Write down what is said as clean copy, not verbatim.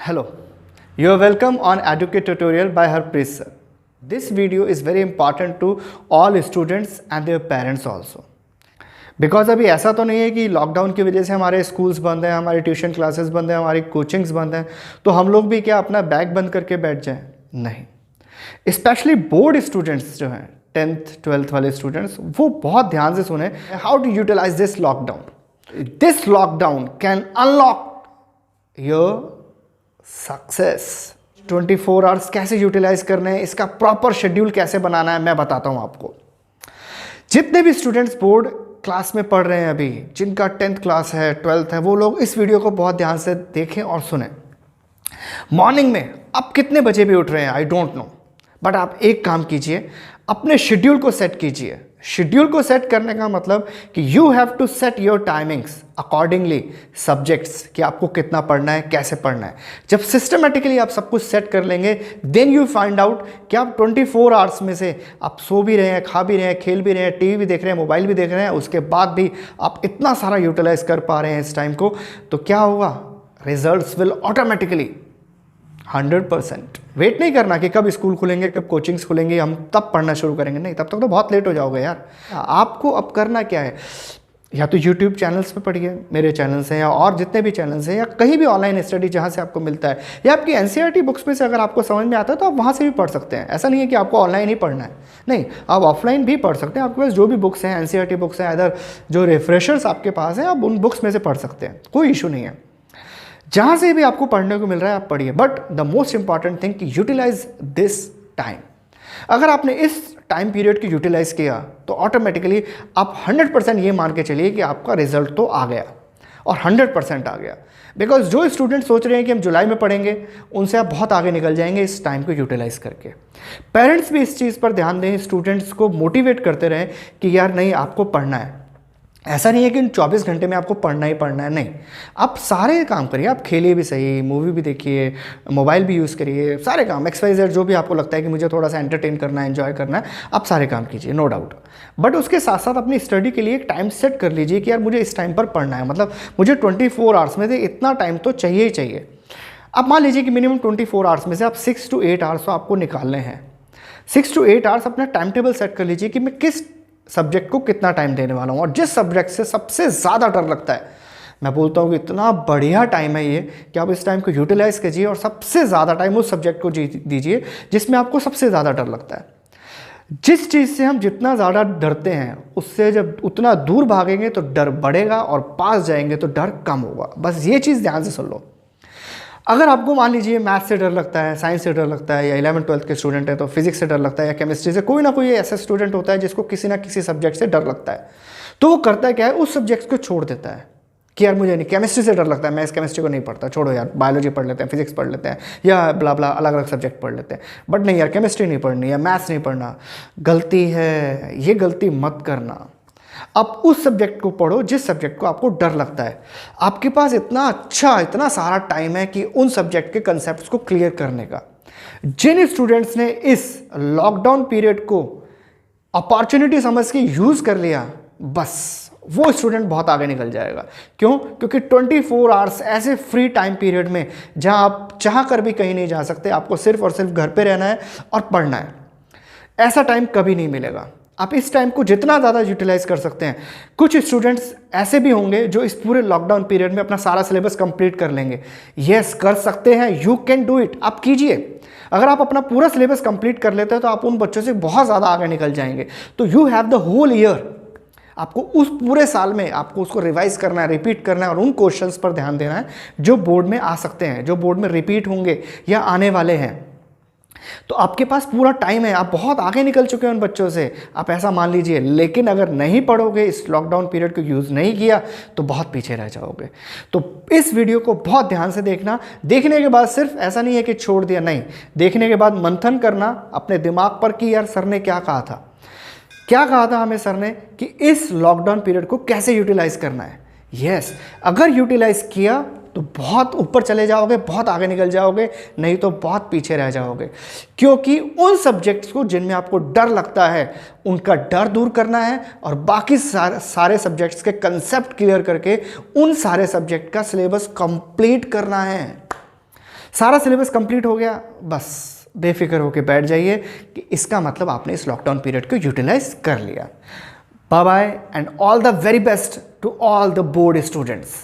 Hello, you are welcome on Educate Tutorial by Harpreet sir. This video is very important to all students and their parents also. Because अभी ऐसा तो नहीं है कि lockdown की वजह से हमारे स्कूल्स बंद हैं, हमारी ट्यूशन क्लासेस बंद हैं, हमारी कोचिंग्स बंद हैं, तो हम लोग भी क्या अपना बैग बंद करके बैठ जाएं? नहीं। स्पेशली बोर्ड स्टूडेंट्स जो हैं 10th 12th वाले स्टूडेंट्स, वो बहुत ध्यान से सुने how to utilise this lockdown. This lockdown can unlock your success. 24 hours कैसे यूटिलाइज करने हैं, इसका प्रॉपर शेड्यूल कैसे बनाना है, मैं बताता हूं आपको. जितने भी स्टूडेंट्स बोर्ड क्लास में पढ़ रहे हैं अभी, जिनका 10th क्लास है 12th है, वो लोग इस वीडियो को बहुत ध्यान से देखें और सुने. मॉर्निंग में आप कितने बजे भी उठ रहे हैं आई डोंट नो, बट आप एक काम कीजिए, अपने शेड्यूल को सेट कीजिए. शेड्यूल को सेट करने का मतलब कि you have to set your timings accordingly subjects, कि आपको कितना पढ़ना है, कैसे पढ़ना है. जब सिस्टमेटिकली आप सब कुछ सेट कर लेंगे, देन यू फाइंड आउट कि आप 24 आवर्स में से आप सो भी रहे हैं, खा भी रहे हैं, खेल भी रहे हैं, टीवी भी देख रहे हैं, मोबाइल भी देख रहे हैं, उसके बाद भी आप इतना सारा यूटिलाइज कर पा रहे हैं इस टाइम को, तो क्या होगा? Results will automatically 100%. वेट नहीं करना कि कब स्कूल खुलेंगे, कब कोचिंग्स खुलेंगे, हम तब पढ़ना शुरू करेंगे. नहीं, तब तक तो बहुत लेट हो जाओगे यार. आपको अब करना क्या है, या तो यूट्यूब चैनल्स पे पढ़िए, मेरे चैनल्स हैं, या और जितने भी चैनल्स हैं, या कहीं भी ऑनलाइन स्टडी जहाँ से आपको मिलता है, या आपकी एनसीईआरटी बुक्स में से अगर आपको समझ में आता है तो आप वहाँ से भी पढ़ सकते हैं. ऐसा नहीं है कि आपको ऑनलाइन ही पढ़ना है, नहीं, आप ऑफलाइन भी पढ़ सकते हैं. आपके पास जो भी बुक्स हैं, एनसीईआरटी बुक्स हैं, अदर जो रिफ्रेशर्स आपके पास हैं, आप उन बुक्स में से पढ़ सकते हैं, कोई इशू नहीं है. जहाँ से भी आपको पढ़ने को मिल रहा है आप पढ़िए, but the most important thing कि यूटिलाइज दिस टाइम. अगर आपने इस टाइम पीरियड की यूटिलाइज किया तो ऑटोमेटिकली आप 100% ये मान के चलिए कि आपका रिजल्ट तो आ गया, और 100% आ गया. बिकॉज जो स्टूडेंट सोच रहे हैं कि हम जुलाई में पढ़ेंगे, उनसे आप बहुत आगे निकल जाएंगे इस टाइम को यूटिलाइज करके. पेरेंट्स भी इस चीज़ पर ध्यान दें, स्टूडेंट्स को मोटिवेट करते रहें कि यार नहीं, आपको पढ़ना है. ऐसा नहीं है कि इन 24 घंटे में आपको पढ़ना ही पढ़ना है, नहीं, आप सारे काम करिए. आप खेलिए भी सही, मूवी भी देखिए, मोबाइल भी यूज़ करिए, सारे काम XYZ जो भी आपको लगता है कि मुझे थोड़ा सा एंटरटेन करना है, एंजॉय करना है, आप सारे काम कीजिए, नो डाउट. बट उसके साथ साथ अपनी स्टडी के लिए एक टाइम सेट कर लीजिए कि यार मुझे इस टाइम पर पढ़ना है, मतलब मुझे 24 आवर्स में से इतना टाइम तो चाहिए ही चाहिए. अब मान लीजिए कि मिनिमम 24 आवर्स में से आप 6 to 8 आवर्स तो आपको निकालने हैं. 6 to 8 आवर्स अपना टाइम टेबल सेट कर लीजिए कि मैं किस सब्जेक्ट को कितना टाइम देने वाला हूँ, और जिस सब्जेक्ट से सबसे ज़्यादा डर लगता है, मैं बोलता हूँ कि इतना बढ़िया टाइम है ये कि आप इस टाइम को यूटिलाइज कीजिए और सबसे ज़्यादा टाइम उस सब्जेक्ट को दीजिए जिसमें आपको सबसे ज़्यादा डर लगता है. जिस चीज़ से हम जितना ज़्यादा डरते हैं, उससे जब उतना दूर भागेंगे तो डर बढ़ेगा, और पास जाएंगे तो डर कम होगा. बस ये चीज़ ध्यान से सुन लो. अगर आपको मान लीजिए मैथ्स से डर लगता है, साइंस से डर लगता है, या 11th 12th के स्टूडेंट है तो फिजिक्स से डर लगता है, या केमिस्ट्री से, कोई ना कोई ऐसा स्टूडेंट होता है जिसको किसी ना किसी सब्जेक्ट से डर लगता है, तो वो करता है क्या है, उस सब्जेक्ट को छोड़ देता है कि यार मुझे नहीं, केमिस्ट्री से डर लगता है, मैं इस केमिस्ट्री को नहीं पढ़ता, छोड़ो यार, बायोलॉजी पढ़ लेते हैं, फिजिक्स पढ़ लेते हैं, या ब्ला ब्ला अलग अलग सब्जेक्ट पढ़ लेते हैं. बट नहीं यार, केमिस्ट्री नहीं पढ़नी या मैथ्स नहीं पढ़ना. गलती है, ये गलती मत करना. आप उस सब्जेक्ट को पढ़ो जिस सब्जेक्ट को आपको डर लगता है. आपके पास इतना सारा टाइम है कि उन सब्जेक्ट के कंसेप्ट्स को क्लियर करने का. जिन स्टूडेंट्स ने इस लॉकडाउन पीरियड को अपॉर्चुनिटी समझ के यूज कर लिया, बस वो स्टूडेंट बहुत आगे निकल जाएगा. क्यों? क्योंकि 24 आवर्स ऐसे फ्री टाइम पीरियड में जहां आप चाह कर भी कहीं नहीं जा सकते, आपको सिर्फ और सिर्फ घर पे रहना है और पढ़ना है. ऐसा टाइम कभी नहीं मिलेगा. आप इस टाइम को जितना ज़्यादा यूटिलाइज कर सकते हैं. कुछ स्टूडेंट्स ऐसे भी होंगे जो इस पूरे लॉकडाउन पीरियड में अपना सारा सिलेबस कंप्लीट कर लेंगे. यस, कर सकते हैं, यू कैन डू इट, आप कीजिए. अगर आप अपना पूरा सिलेबस कंप्लीट कर लेते हैं तो आप उन बच्चों से बहुत ज़्यादा आगे निकल जाएंगे. तो you have the whole year. आपको उस पूरे साल में आपको उसको रिवाइज करना है, रिपीट करना है, और उन क्वेश्चंस पर ध्यान देना है जो बोर्ड में आ सकते हैं, जो बोर्ड में रिपीट होंगे या आने वाले हैं. तो आपके पास पूरा टाइम है, आप बहुत आगे निकल चुके हैं उन बच्चों से, आप ऐसा मान लीजिए. लेकिन अगर नहीं पढ़ोगे, इस लॉकडाउन पीरियड को यूज़ नहीं किया, तो बहुत पीछे रह जाओगे. तो इस वीडियो को बहुत ध्यान से देखना. देखने के बाद सिर्फ ऐसा नहीं है कि छोड़ दिया, नहीं, देखने के बाद मंथन करना अपने दिमाग पर कि यार सर ने क्या कहा था, क्या कहा था हमें सर ने कि इस लॉकडाउन पीरियड को कैसे यूटिलाइज करना है. यस, अगर यूटिलाइज किया तो बहुत ऊपर चले जाओगे, बहुत आगे निकल जाओगे, नहीं तो बहुत पीछे रह जाओगे. क्योंकि उन सब्जेक्ट्स को जिनमें आपको डर लगता है, उनका डर दूर करना है, और बाकी सारे सब्जेक्ट्स के कंसेप्ट क्लियर करके उन सारे सब्जेक्ट का सिलेबस कंप्लीट करना है. सारा सिलेबस कंप्लीट हो गया, बस बेफिक्र होकर बैठ जाइए कि इसका मतलब आपने इस लॉकडाउन पीरियड को यूटिलाइज कर लिया। Bye bye and all the very best to all the board students.